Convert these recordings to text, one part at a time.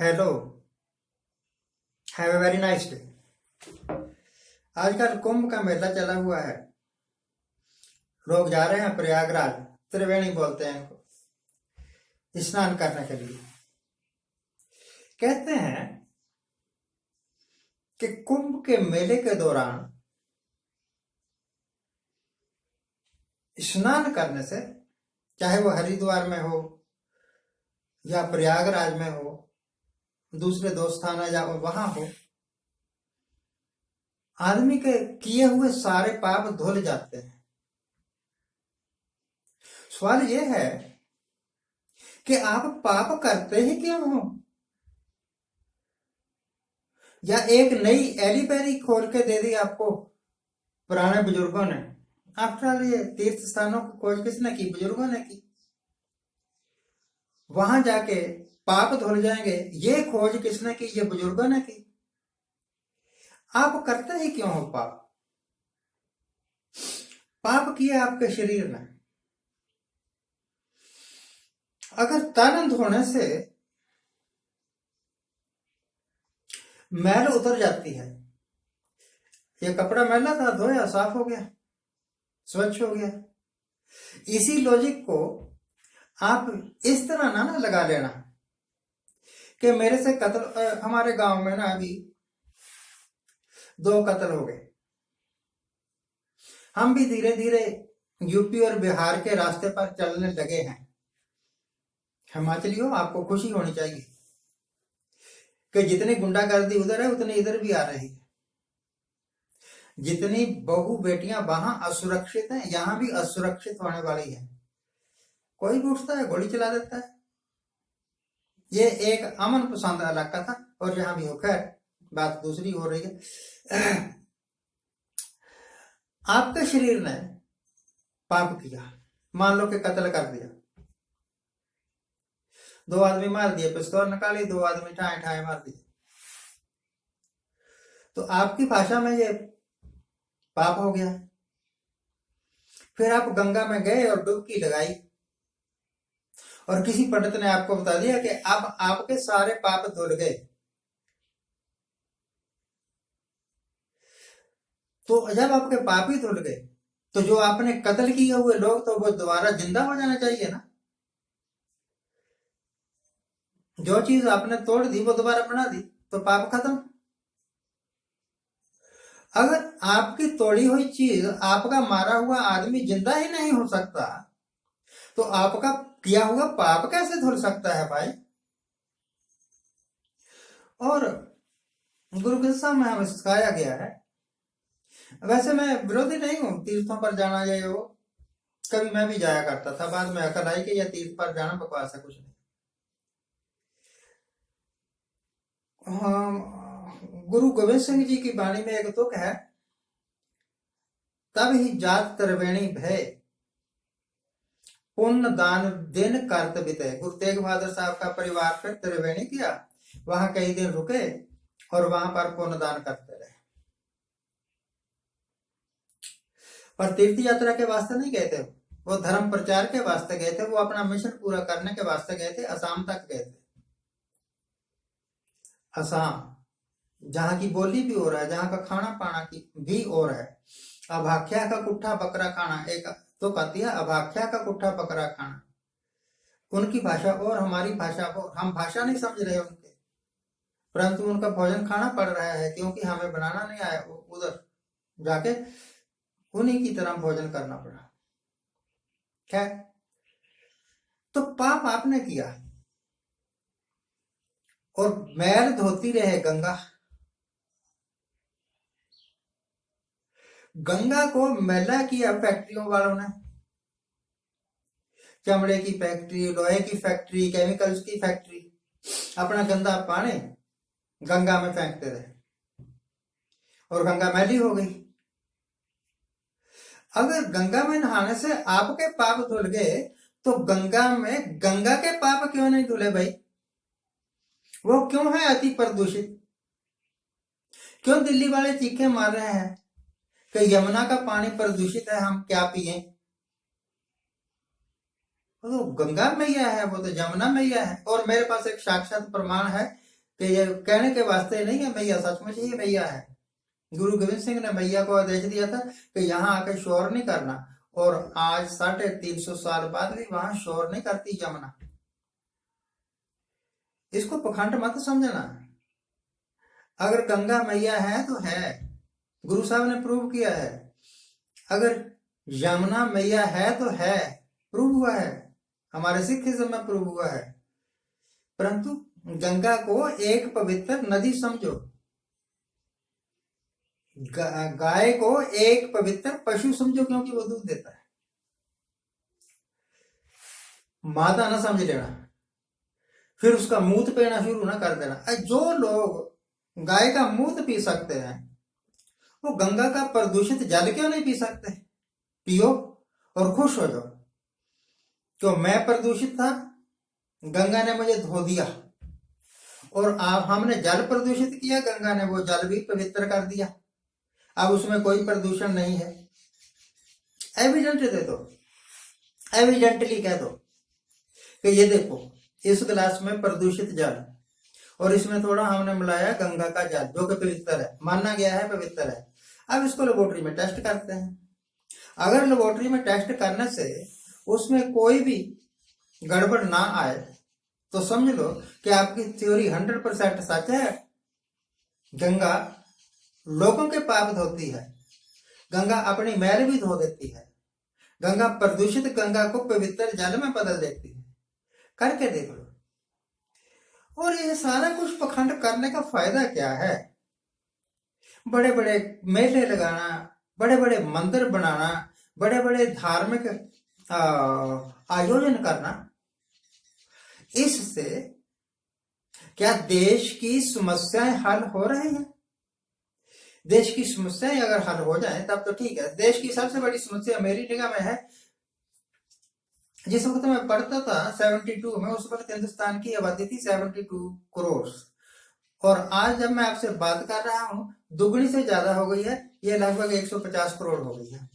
Hello, have a very nice day. आजकल कुंभ का मेला चला हुआ है। लोग जा रहे हैं प्रयागराज, त्रिवेणी बोलते हैं इनको, स्नान करने के लिए। कहते हैं कि कुंभ के मेले के दौरान स्नान करने से, चाहे वो हरिद्वार में हो या प्रयागराज में हो, दूसरे दो स्थान या वहां हो, आदमी के किए हुए सारे पाप धुल जाते हैं। सवाल यह है कि आप पाप करते ही क्यों हो, या एक नई एलिबेरी खोल के दे दी आपको पुराने बुजुर्गों ने। आफ्टर ऑल ये तीर्थ स्थानों की खोज किसने की? बुजुर्गों ने की। वहां जाके पाप धुल जाएंगे, ये खोज किसने की? ये बुजुर्गों ने की। आप करते ही क्यों हो पाप? पाप किया आपके शरीर ने। अगर तन धोने से मैल उतर जाती है, ये कपड़ा मैला था, धोया, साफ हो गया, स्वच्छ हो गया। इसी लॉजिक को आप इस तरह ना लगा लेना कि मेरे से कत्ल, हमारे गांव में ना अभी 2 कत्ल हो गए। हम भी धीरे धीरे यूपी और बिहार के रास्ते पर चलने लगे हैं। हिमाचलियों, आपको खुशी होनी चाहिए कि जितनी गुंडागर्दी उधर है उतनी इधर भी आ रही है। जितनी बहू बेटियां वहां असुरक्षित हैं, यहां भी असुरक्षित होने वाली है। कोई भी उठता है, गोली चला देता है। ये एक अमन पसंद इलाका था और यहां भी हो। खैर, बात दूसरी हो रही है। आपके शरीर ने पाप किया, मान लो कि कत्ल कर दिया, 2 आदमी मार दिए, पिस्तौल निकाली, 2 आदमी ठाए ठाए मार दिए, तो आपकी भाषा में ये पाप हो गया। फिर आप गंगा में गए और डुबकी लगाई, और किसी पंडित ने आपको बता दिया कि अब आपके सारे पाप धुल गए। तो जब आपके पाप ही धुल गए, तो जो आपने कत्ल किए हुए लोग, तो वो दोबारा जिंदा हो जाना चाहिए ना। जो चीज आपने तोड़ दी वो दोबारा बना दी, तो पाप खत्म। अगर आपकी तोड़ी हुई चीज, आपका मारा हुआ आदमी जिंदा ही नहीं हो सकता, तो आपका किया हुआ पाप कैसे धुल सकता है भाई? और गुरु के सामने हमें सिखाया गया है। वैसे मैं विरोधी नहीं हूं तीर्थों पर जाना, ये वो कभी मैं भी जाया करता था, बाद में अकल आई कि यह तीर्थ पर जाना बकवास है, कुछ नहीं। गुरु गोविंद सिंह जी की वाणी में एक तुक है, तब ही जात त्रिवेणी भय, पुण्य दान दिन करत बिते। गुरु तेग बहादुर साहब का परिवार फिर त्रिवेणी किया, वहां कई दिन रुके और वहां पर पुण्य दान करते रहे। पर तीर्थ यात्रा के वास्ते नहीं गए थे, वो धर्म प्रचार के वास्ते गए थे, वो अपना मिशन पूरा करने के वास्ते गए थे। असम तक गए थे। असम, जहां की बोली भी और है, जहां का खाना पाना की भी और है। अभाख्या का कुट्ठा बकरा खाना, एक तो कहती है अभाख्या का कुट्ठा बकरा खाना। उनकी भाषा और हमारी भाषा और, हम भाषा नहीं समझ रहे उनके, परंतु उनका भोजन खाना पड़ रहा है, क्योंकि हमें बनाना नहीं आया। उधर जाके उन्हीं की तरह भोजन करना पड़ा। क्या? तो पाप आपने किया, और मैल धोती रहे गंगा। गंगा को मैला किया फैक्ट्रियों वालों ने। चमड़े की फैक्ट्री, लोहे की फैक्ट्री, केमिकल्स की फैक्ट्री, अपना गंदा पानी गंगा में फेंकते रहे और गंगा मैली हो गई। अगर गंगा में नहाने से आपके पाप धुल गए, तो गंगा में गंगा के पाप क्यों नहीं धुले भाई? वो क्यों है अति प्रदूषित? क्यों दिल्ली वाले चीखे मार रहे हैं कि यमुना का पानी प्रदूषित है, हम क्या पिए? वो तो गंगा मैया है, वो तो यमुना मैया है। और मेरे पास एक साक्षात प्रमाण है कि ये कहने के वास्ते नहीं है मैया, सचमुच ही मैया है। गुरु गोविंद सिंह ने मैया को आदेश दिया था कि यहाँ आके शोर नहीं करना, और आज 350 साल बाद भी वहां शोर नहीं करती यमुना। इसको पखंड मत समझना। अगर गंगा मैया है तो है, गुरु साहब ने प्रूव किया है। अगर यमुना मैया है तो है, प्रूव हुआ है, हमारे सिखिज्म में प्रूव हुआ है। परंतु गंगा को एक पवित्र नदी समझो, गाय को एक पवित्र पशु समझो, क्योंकि वो दूध देता है। माता ना समझ लेना, फिर उसका मूत पीना शुरू ना कर देना। जो लोग गाय का मूत पी सकते हैं, वो गंगा का प्रदूषित जल क्यों नहीं पी सकते? पियो और खुश हो जाओ। क्यों मैं प्रदूषित था, गंगा ने मुझे धो दिया, और आप हमने जल प्रदूषित किया, गंगा ने वो जल भी पवित्र कर दिया। अब उसमें कोई प्रदूषण नहीं है। एविडेंट दे दो, एविडेंटली कह दो कि ये देखो इस गिलास में प्रदूषित जल, और इसमें थोड़ा हमने मिलाया गंगा का जल जो कि पवित्र है, माना गया है पवित्र है। अब इसको लेबोरेटरी में टेस्ट करते हैं। अगर लेबोरेटरी में टेस्ट करने से उसमें कोई भी गड़बड़ ना आए तो समझ लो कि आपकी थ्योरी 100% सच है। गंगा लोगों के पाप धोती है, गंगा अपनी मैल भी धो देती है, गंगा प्रदूषित गंगा को पवित्र जल में बदल देती है। करके देख लो। और ये सारा कुछ पखंड करने का फायदा क्या है? बड़े बड़े मेले लगाना, बड़े बड़े मंदिर बनाना, बड़े बड़े धार्मिक आयोजन करना, इससे क्या देश की समस्याएं हल हो रही हैं? देश की समस्याएं अगर हल हो जाए तब तो ठीक है। देश की सबसे बड़ी समस्या मेरी निगाह में है, जिस वक्त मैं पढ़ता था 72 में, उस वक्त हिंदुस्तान की आबादी थी 72 करोड़, और आज जब मैं आपसे बात कर रहा हूं दुगनी से ज्यादा हो गई है, ये लगभग 150 करोड़ हो गई है।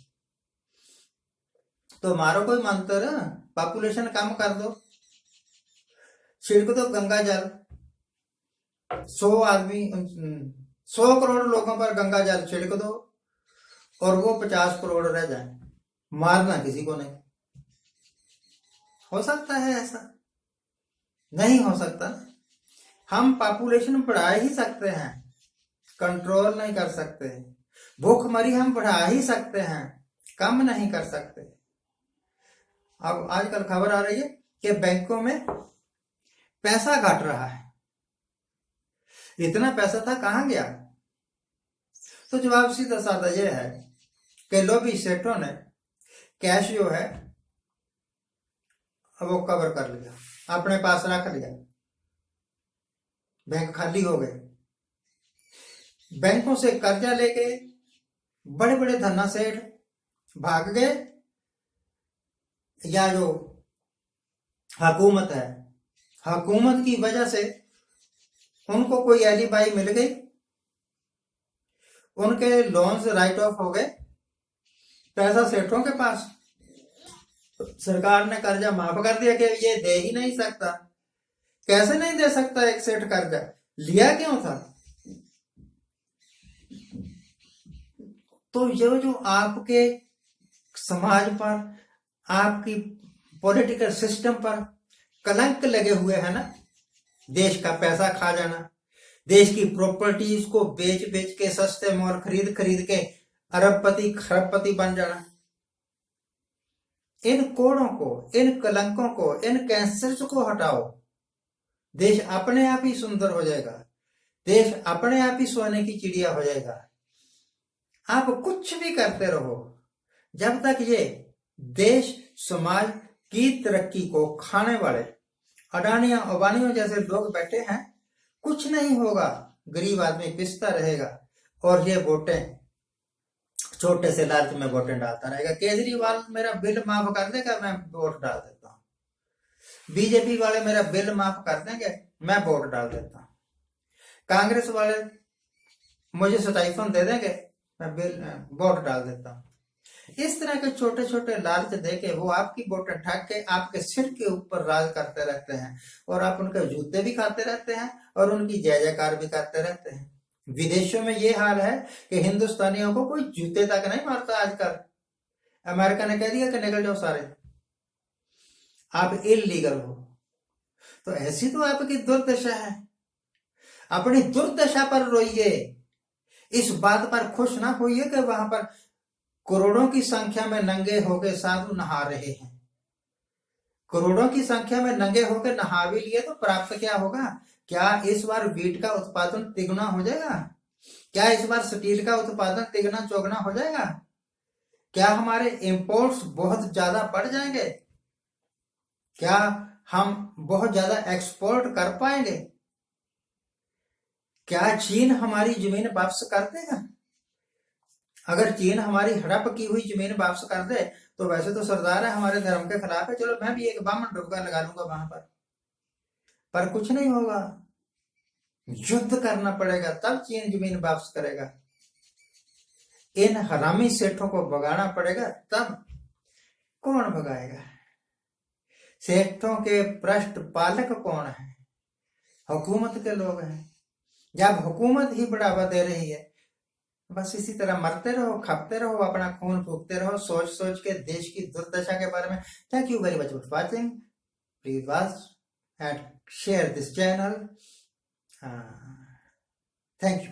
तो मारो कोई मंत्र, पॉपुलेशन कम कर दो, छिड़क दो गंगा जल, 100 करोड़ लोगों पर गंगा जल छिड़क दो, और वो 50 करोड़ रह जाए, मारना किसी को नहीं। हो सकता है ऐसा? नहीं हो सकता। हम पॉपुलेशन बढ़ा ही सकते हैं, कंट्रोल नहीं कर सकते। भूखमरी हम बढ़ा ही सकते हैं, कम नहीं कर सकते। अब आजकल खबर आ रही है कि बैंकों में पैसा घट रहा है। इतना पैसा था कहां गया? तो जवाब सीधा साधा यह है कि लोभी सेठों ने कैश जो है अब वो कवर कर लिया, अपने पास रख लिया, बैंक खाली हो गए। बैंकों से कर्जा लेके बड़े बड़े धन्ना सेठ भाग गए, या जो हुकूमत है, हुकूमत की वजह से उनको कोई एलिबाई मिल गई, उनके लोन्स राइट ऑफ हो गए, पैसा सेठों के पास, सरकार ने कर्जा माफ कर दिया कि ये दे ही नहीं सकता। कैसे नहीं दे सकता एक सेठ कर्जा? लिया क्यों था? तो ये जो आपके समाज पर, आपकी पॉलिटिकल सिस्टम पर कलंक लगे हुए है ना, देश का पैसा खा जाना, देश की प्रॉपर्टीज को बेच बेच के सस्ते मोल खरीद खरीद के अरबपति खरबपति बन जाना, इन कोड़ों को, इन कलंकों को, इन कैंसर्स को हटाओ। देश अपने आप ही सुंदर हो जाएगा, देश अपने आप ही सोने की चिड़िया हो जाएगा। आप कुछ भी करते रहो, जब तक ये देश समाज की तरक्की को खाने वाले अडानियों अबानियों जैसे लोग बैठे हैं, कुछ नहीं होगा। गरीब आदमी पिसता रहेगा, और ये वोटें छोटे से लालच में वोटें डालता रहेगा। केजरीवाल मेरा बिल माफ कर देगा, मैं वोट डाल देता हूं। बीजेपी वाले मेरा बिल माफ कर देंगे, मैं वोट डाल देता हूं। कांग्रेस वाले मुझे स्टाइफन दे देंगे, मैं बिल वोट डाल देता हूं। इस तरह के छोटे छोटे लालच देके वो आपकी बोतल ठाक के आपके सिर के ऊपर राज करते रहते हैं, और आप उनके जूते भी खाते रहते हैं और उनकी जय जयकार भी करते रहते हैं। विदेशों में ये हाल है कि हिंदुस्तानियों को कोई जूते तक नहीं मारता आजकल। अमेरिका ने कह दिया कि निकल जाओ सारे, आप इलीगल हो। तो ऐसी तो आपकी दुर्दशा है। अपनी दुर्दशा पर रोइए, इस बात पर खुश ना होइए कि वहां पर करोड़ों की संख्या में नंगे होकर साधु नहा रहे हैं। करोड़ों की संख्या में नंगे होकर नहा भी लिए तो प्राप्त क्या होगा? क्या इस बार वीट का उत्पादन तिगुना हो जाएगा? क्या इस बार स्टील का उत्पादन तिगुना चौगुना हो जाएगा? क्या हमारे इंपोर्ट्स बहुत ज्यादा बढ़ जाएंगे? क्या हम बहुत ज्यादा एक्सपोर्ट कर पाएंगे? क्या चीन हमारी जमीन वापस कर देगा? अगर चीन हमारी हड़प की हुई जमीन वापस कर दे तो वैसे तो सरदार है हमारे धर्म के खिलाफ है, चलो मैं भी एक बामन डुबका लगा लूंगा वहां पर कुछ नहीं होगा। युद्ध करना पड़ेगा तब चीन जमीन वापस करेगा। इन हरामी सेठों को भगाना पड़ेगा तब। कौन भगाएगा? सेठों के पृष्ठ पालक कौन है? हुकूमत के लोग हैं। जब हुकूमत ही बढ़ावा दे रही है, बस इसी तरह मरते रहो, खपते रहो, अपना खून फूकते रहो, सोच सोच के देश की दुर्दशा के बारे में। Thank you very much for watching. Please watch and share this channel. Thank you.